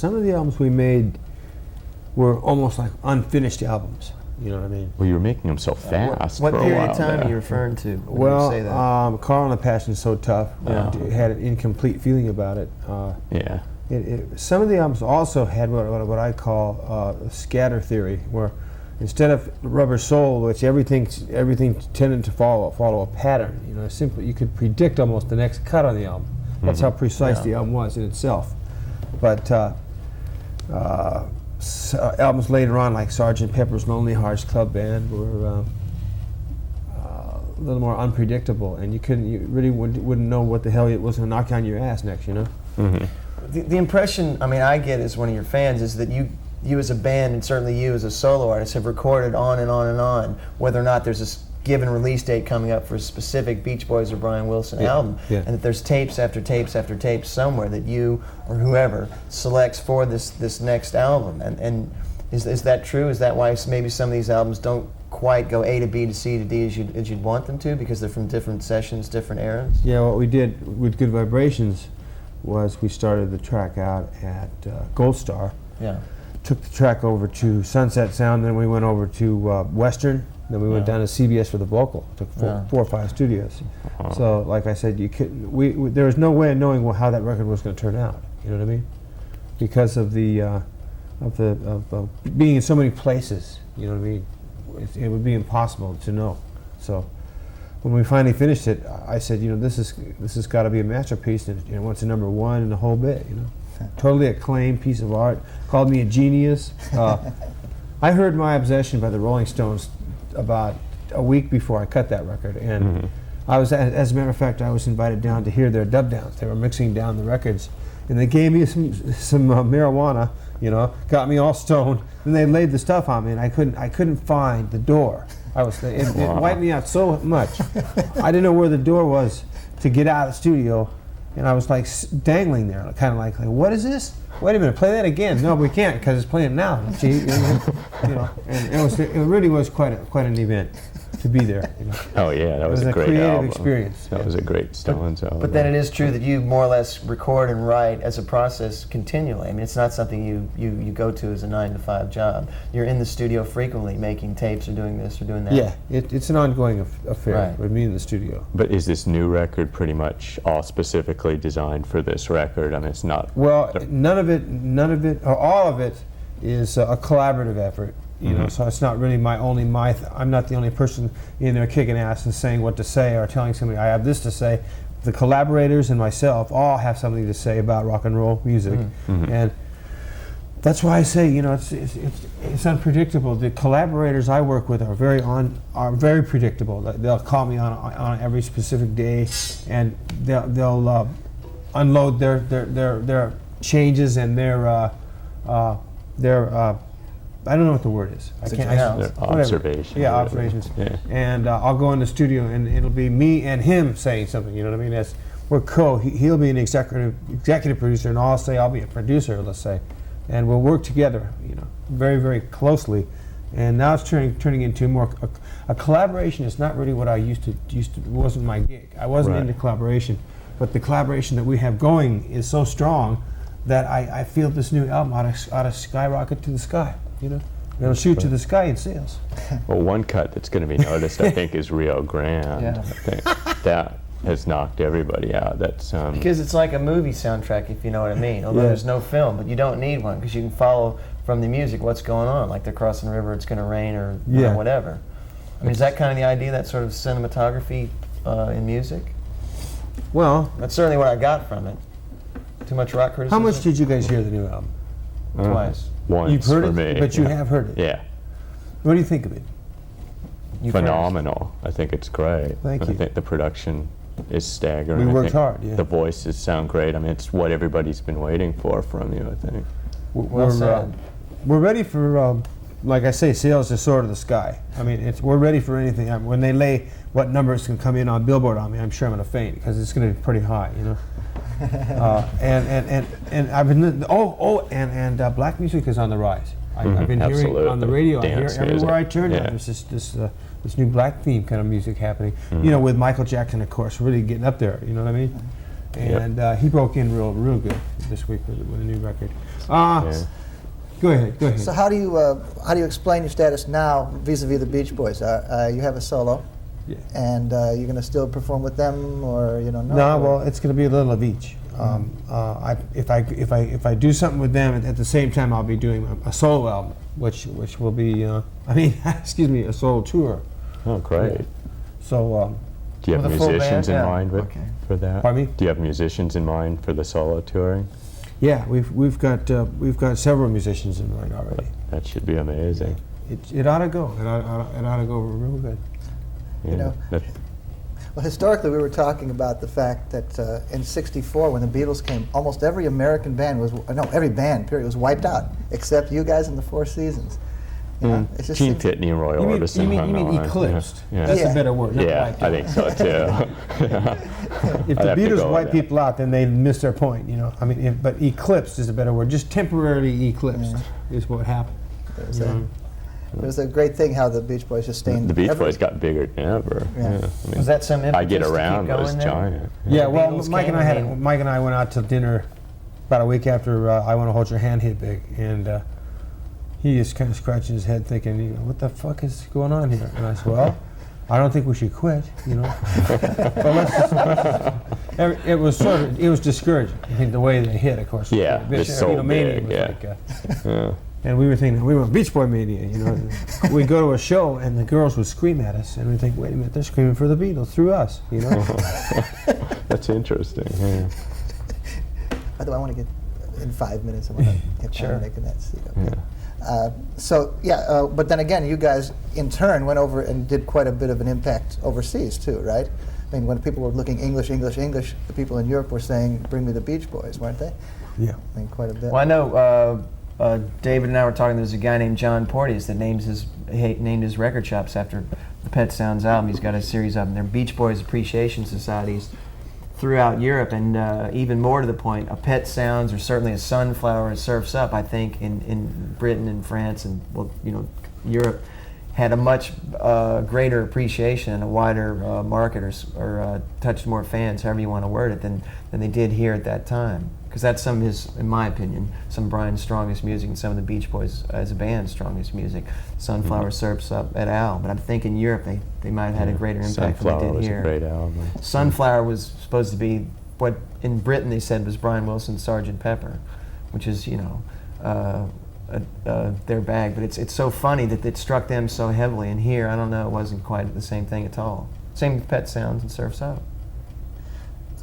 some of the albums we made were almost like unfinished albums. You know what I mean? Well, you were making them so fast. What for a period while of time there. are you referring to when Well, you say that? Carl and the Passion is so tough. Yeah. It had an incomplete feeling about it. Yeah. Some of the albums also had what I call scatter theory, where instead of Rubber Soul, which everything tended to follow a pattern. You know, simply you could predict almost the next cut on the album. That's how precise the album was in itself. But albums later on, like Sgt. Pepper's Lonely Hearts Club Band, were a little more unpredictable, and you really wouldn't know what the hell it was going to knock on your ass next. You know. Mm-hmm. The impression, I mean, I get as one of your fans is that you as a band, and certainly you as a solo artist, have recorded on and on and on, whether or not there's a given release date coming up for a specific Beach Boys or Brian Wilson album, and that there's tapes after tapes after tapes somewhere that you or whoever selects for this next album. And is that true? Is that why maybe some of these albums don't quite go A to B to C to D as you'd want them to, because they're from different sessions, different eras? Yeah, what we did with Good Vibrations was we started the track out at Gold Star. Yeah. Took the track over to Sunset Sound, then we went over to Western, then we went down to CBS for the vocal. Took four or five studios. So, like I said, there was no way of knowing how that record was going to turn out. You know what I mean? Because of the being in so many places. You know what I mean? It would be impossible to know. So, when we finally finished it, I said, you know, this has got to be a masterpiece, and it went to #1 in the whole bit. You know. Totally acclaimed piece of art. Called me a genius. I heard My Obsession by the Rolling Stones about a week before I cut that record, and I was, as a matter of fact, I was invited down to hear their dub downs. They were mixing down the records, and they gave me some marijuana. You know, got me all stoned. Then they laid the stuff on me, and I couldn't find the door. It wiped me out so much. I didn't know where the door was to get out of the studio. And I was like dangling there, kind of like, what is this? Wait a minute, play that again. No, we can't because it's playing now. Gee, you know, and it really was quite an event to be there. You know. Oh yeah, that was a great creative album. Experience. That was a great Stones album. But then it is true that you more or less record and write as a process continually. I mean, it's not something you go to as a 9-to-5 job. You're in the studio frequently making tapes or doing this or doing that. Yeah, it's an ongoing affair with me in the studio. But is this new record pretty much all specifically designed for this record? I mean, it's not. Well, none of it, or all of it, is a collaborative effort. You know, so it's not really I'm not the only person in there kicking ass and saying what to say or telling somebody I have this to say. The collaborators and myself all have something to say about rock and roll music, and that's why I say, you know, it's unpredictable. The collaborators I work with are very predictable. They'll call me on every specific day, and they'll unload their changes and their I don't know what the word is. Observations. Yeah, observations. Yeah. And I'll go in the studio, and it'll be me and him saying something. You know what I mean? We're He'll be an executive producer, and I'll be a producer. Let's say, and we'll work together. You know, very, very closely. And now it's turning into more a collaboration. Is not really what I used to. It wasn't my gig. I wasn't into collaboration, but the collaboration that we have going is so strong that I feel this new album ought to skyrocket to the sky. You know, it'll shoot to the sky in sales. Well, one cut that's going to be noticed, I think, is Rio Grande. Yeah. I think that has knocked everybody out. That's because it's like a movie soundtrack, if you know what I mean. Although there's no film, but you don't need one because you can follow from the music what's going on. Like they're crossing the river, it's going to rain, or you know, whatever. I mean, is that kind of the idea? That sort of cinematography in music? Well, that's certainly what I got from it. Too much rock criticism. How much did you guys hear the new album? Twice. Once. You've heard for it, me, but you have heard it. Yeah. What do you think of it? Phenomenal. I think it's great. Thank you. I think the production is staggering. We worked I think hard, yeah. The voices sound great. I mean, it's what everybody's been waiting for from you, I think. Well said. We're ready for, like I say, sales is sort of the sky. I mean, we're ready for anything. When they lay what numbers can come in on Billboard on me, I'm sure I'm going to faint because it's going to be pretty high, you know. And I've been black music is on the rise. I've been hearing on the radio. I hear everywhere I turn. Now, there's this new black theme kind of music happening. You know, with Michael Jackson, of course, really getting up there. You know what I mean? and he broke in real good this week with a new record. Yeah. Go ahead. So how do you explain your status now vis-a-vis the Beach Boys? You have a solo, Yeah. and you're going to still perform with them, or no? No, well, it's going to be a little of each. If I do something with them at the same time, I'll be doing a solo album, which will be excuse me, a solo tour. Oh, great. Yeah. So Do you have With a full musicians band? in Yeah. mind Okay. for that? Pardon me? Do you have musicians in mind for the solo touring? yeah, we've got several musicians in mind already. That should be amazing. It ought to go. It ought to go real good. Yeah. That- Well, historically, we were talking about the fact that in '64, when the Beatles came, almost every American band every band, period, was wiped out, except you guys in the Four Seasons. You know, it just Gene seems- Pitney and Roy Orbison. You hung mean on. eclipsed? Yeah. That's Yeah. a better word. Not Yeah, wiped I out. think so too. If I'd the have to Beatles go wipe with that. people out, then they miss their point. But eclipsed is a better word. Just temporarily eclipsed is what happened. It was a great thing how the Beach Boys just stayed. The Beach Boys got bigger than ever. Yeah. I mean, Was that some impetus I Get to keep Around was going then? giant. Yeah, The well, Beatles Mike came, and Mike and I went out to dinner about a week after I Want to Hold Your Hand hit big, and he is kind of scratching his head, thinking, "What the fuck is going on here?" And I said, "Well, I don't think we should quit, But it was discouraging. I think the way they hit, of course. Yeah, Beach- it's so Mania big, was yeah. like, Yeah. and we were thinking, we were Beach Boy Mania, We'd go to a show and the girls would scream at us, and we'd think, wait a minute, they're screaming for the Beatles through us, That's interesting. Yeah. By the way, I want to get in 5 minutes. I want to get Sure. Dominic in that seat. Yeah. But then again, you guys in turn went over and did quite a bit of an impact overseas too, right? I mean, when people were looking English, the people in Europe were saying, "Bring me the Beach Boys," weren't they? Yeah. I mean, quite a bit. Well, I know David and I were talking. There's a guy named John Porteous that named his record shops after the Pet Sounds album. He's got a series of them. They're Beach Boys Appreciation Societies throughout Europe, and even more to the point, a Pet Sounds or certainly a Sunflower and Surfs Up, I think, in Britain and France and Europe, had a much greater appreciation and a wider market or touched more fans, however you want to word it, than they did here at that time. Because that's some of his, in my opinion, some of Brian's strongest music and some of the Beach Boys as a band's strongest music. Sunflower, Surfs Up, et al. But I'm thinking Europe, they might have had a greater impact than Sunflower they did was here. a great album. Sunflower was supposed to be what in Britain they said was Brian Wilson's Sgt. Pepper, which is their bag. But it's so funny that it struck them so heavily, and here I don't know, it wasn't quite the same thing at all. Same with Pet Sounds and Surfs Up.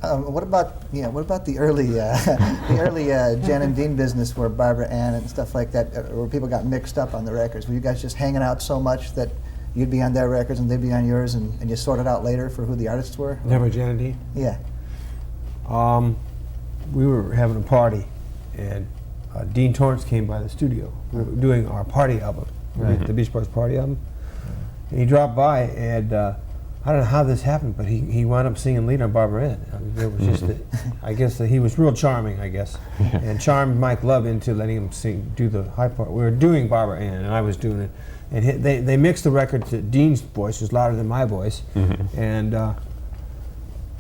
What about the early Jan and Dean business where Barbara Ann and stuff like that, where people got mixed up on the records? Were you guys just hanging out so much that you'd be on their records and they'd be on yours, and you sorted out later for who the artists were? Never Jan and Dean? Yeah. We were having a party, and Dean Torrance came by the studio. We were doing our party album, the Beach Boys party album. And he dropped by, and I don't know how this happened, but he wound up singing lead on Barbara Ann. I mean, it was just I guess that he was real charming, I guess, and charmed Mike Love into letting him do the high part. We were doing Barbara Ann, and I was doing it. And they mixed the record to Dean's voice, was louder than my voice, and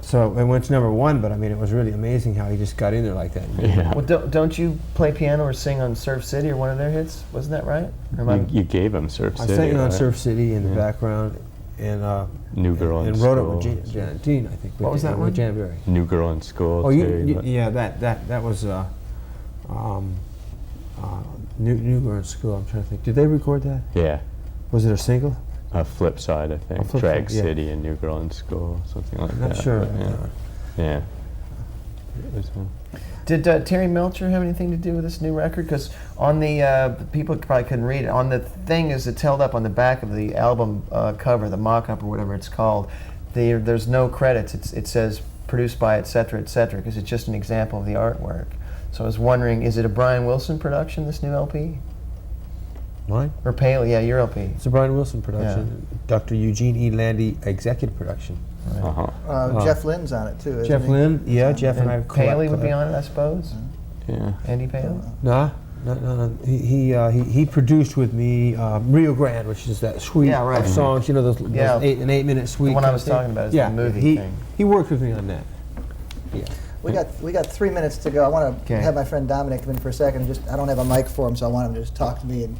so it went to #1. But I mean, it was really amazing how he just got in there like that. Yeah. Well, don't you play piano or sing on Surf City or one of their hits? Wasn't that right? Or am I- You gave him Surf I City. sang on right? Surf City in the background, and New Girl in and wrote it School. with Janet Dean, I think. What was that one? With Jan Berry. New Girl in School. Oh, too. yeah, that was New Girl in School. I'm trying to think. Did they record that? Yeah. Was it a single? A Flip Side, I think. Flip Drag Side, yeah. City and New Girl in School, something like Not that. sure. but yeah. Yeah. It was, Did Terry Melcher have anything to do with this new record? Because on the people probably couldn't read it. On the thing as it's held up on the back of the album cover, the mock-up or whatever it's called, there's no credits. It says produced by etc. because it's just an example of the artwork. So I was wondering, is it a Brian Wilson production, this new LP? Mine? Or Paley? Yeah, your LP. It's a Brian Wilson production. Dr. Eugene E. Landy executive production. Jeff Lynne's on it too. Isn't Jeff he? Lynne, yeah, Jeff and I. Paley would be on it, I suppose. yeah. Andy Paley. No. He produced with me Rio Grande, which is that suite Yeah, right. of songs. You know, those Yeah. an 8-minute suite. The one I kind of was thing. talking about is yeah, the movie he, thing. He worked with me on that. Yeah. We got 3 minutes to go. I want to Okay. have my friend Dominic come in for a second. I don't have a mic for him, so I want him to just talk to me. And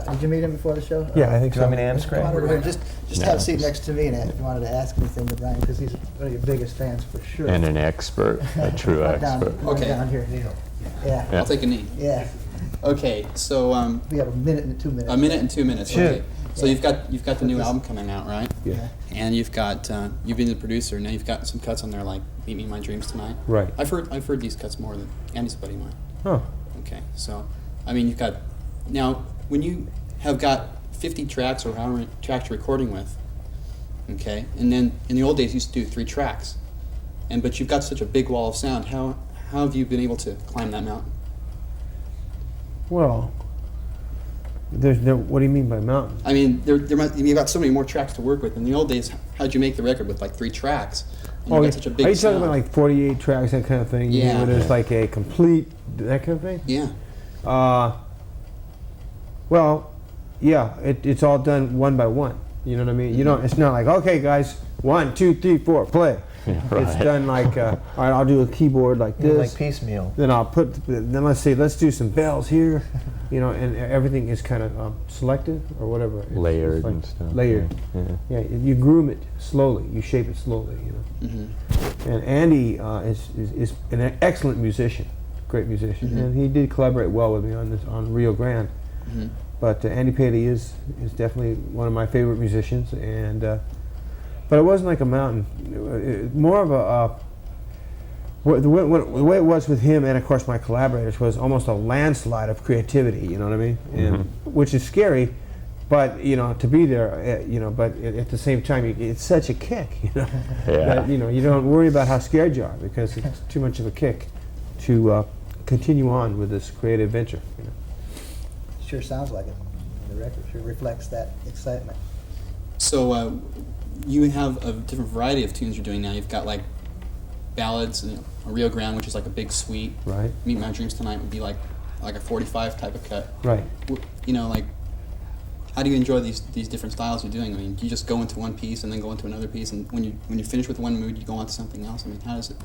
did you meet him before the show? Yeah, I think Do you want so. me to answer? Come on over here. Just No. have a seat next to me, and if you wanted to ask anything to Brian, because he's one of your biggest fans for sure. And an expert, a true Come down, expert. come Okay. down here. Yeah. Yeah. I'll take a knee. Yeah. Okay, so We have a minute and 2 minutes. a minute and 2 minutes. Sure. Okay. So you've got the new album coming out, right? Yeah. And you've got you've been the producer. Now you've got some cuts on there like "Meet Me in My Dreams Tonight." Right. I've heard these cuts more than Andy's a buddy of mine. Huh. Okay, so I mean you've got now when you have got 50 tracks or however many tracks you're recording with. Okay, and then in the old days you used to do 3 tracks, but you've got such a big wall of sound. How have you been able to climb that mountain? Well, there's no. What do you mean by mountain? I mean, you've got so many more tracks to work with. In the old days, how'd you make the record with like 3 tracks? And you got such a big are you sound. talking about like 48 tracks, that kind of thing? You Yeah. mean when there's like a complete, that kind of thing? Yeah. Well, yeah, it's all done one by one. You know what I mean? You don't. It's not like, okay, guys, 1, 2, 3, 4, play. Yeah, It's right. done like, all right, I'll do a keyboard like this. Like piecemeal. Then let's do some bells here, and everything is kind of selected or whatever. It's Layered like and stuff. Layered. Yeah. Yeah, you groom it slowly. You shape it slowly. Mm-hmm. And Andy is an excellent musician, great musician, Mhm. and he did collaborate well with me on Rio Grande. Mm-hmm. But Andy Paley is definitely one of my favorite musicians, and but it wasn't like a mountain. More of the way it was with him, and of course my collaborators, was almost a landslide of creativity. You know what I mean? And which is scary, but to be there, But at the same time, it's such a kick. Yeah. That, you don't worry about how scared you are because it's too much of a kick to continue on with this creative venture. Sure sounds like it. The record sure reflects that excitement. So you have a different variety of tunes you're doing now. You've got like ballads, a Rio Grande, which is like a big suite. Right. Meet My Dreams Tonight would be like a 45 type of cut. Right. Like how do you enjoy these different styles you're doing? I mean, do you just go into one piece and then go into another piece, and when you finish with one mood, you go on to something else? I mean, how does it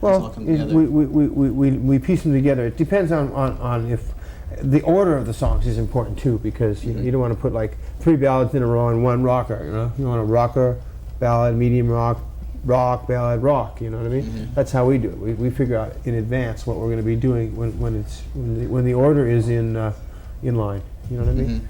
all come together? We piece them together. It depends on if the order of the songs is important too, because you don't want to put like 3 ballads in a row and 1 rocker. You want a rocker, ballad, medium rock, ballad, rock. You know what I mean? Mhm. That's how we do it. We figure out in advance what we're going to be doing when the order is in line. You know what I mean? Mhm.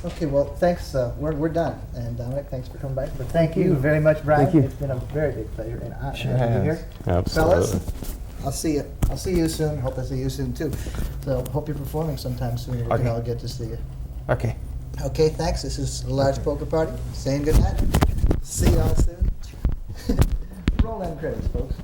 Okay, well, thanks. We're done. And Dominic, thanks for coming by. But thank you very much, Brian. Thank you. It's been a very big pleasure and honor Sure to have you has. here. Absolutely. Fellas, I'll see you soon. Hope I see you soon too. So hope you're performing sometime soon. We can Okay. all get to see you. Okay. Okay, thanks. This is a large poker party. Saying goodnight. See y'all soon. Roll end credits, folks.